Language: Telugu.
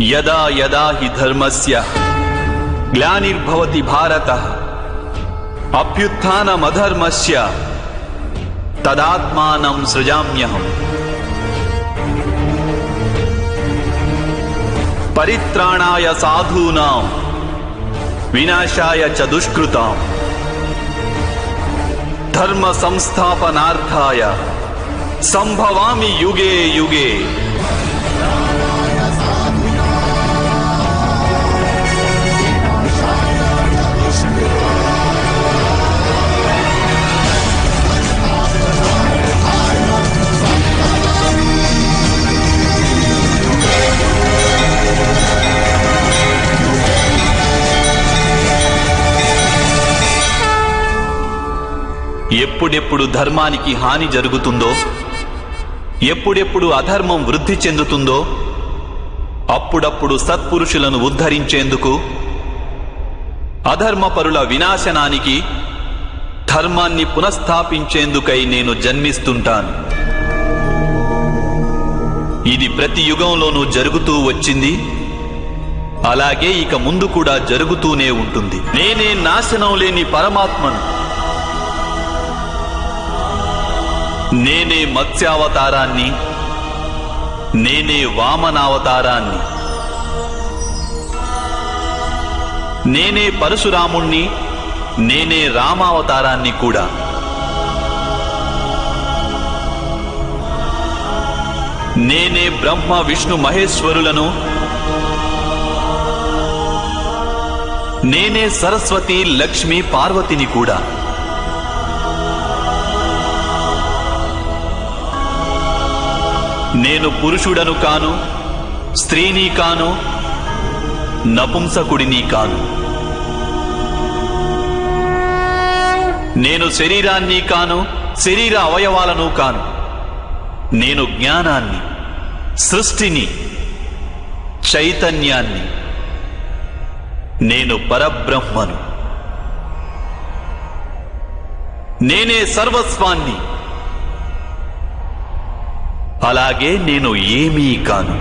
యదా యదా హి ధర్మస్య గ్లానిర్భవతి భారతః అభ్యుత్థానమధర్మస్య తదాత్మానం సృజామ్యహం. పరిత్రాణాయ సాధూనాం వినాశాయ చ దుష్కృతాం ధర్మ సంస్థాపనార్థాయ సంభవామి యుగే యుగే. ఎప్పుడెప్పుడు ధర్మానికి హాని జరుగుతుందో, ఎప్పుడెప్పుడు అధర్మం వృద్ధి చెందుతుందో అప్పుడప్పుడు సత్పురుషులను ఉద్ధరించేందుకు, అధర్మపరుల వినాశనానికి, ధర్మాన్ని పునఃస్థాపించేందుకై నేను జన్మిస్తుంటాను. ఇది ప్రతి యుగంలోనూ జరుగుతూ వచ్చింది, అలాగే ఇక ముందు కూడా జరుగుతూనే ఉంటుంది. నేనే నాశనం లేని పరమాత్మను. నేనే మత్స్యావతారాన్ని, నేనే వామనావతారాన్ని, నేనే పరశురాముణ్ణి, నేనే రామావతారాన్ని కూడా. నేనే బ్రహ్మ విష్ణు మహేశ్వరులను, నేనే సరస్వతి లక్ష్మి పార్వతిని కూడా. నేను పురుషుడను కాను, స్త్రీని కాను, నపుంసకుడిని కాను. నేను శరీరాన్ని కాను, శరీర అవయవాలను కాను. నేను జ్ఞానాన్ని, సృష్టిని, చైతన్యాన్ని. నేను పరబ్రహ్మను. నేనే సర్వస్వాన్ని. అలాగే నేను ఏమీ కాను.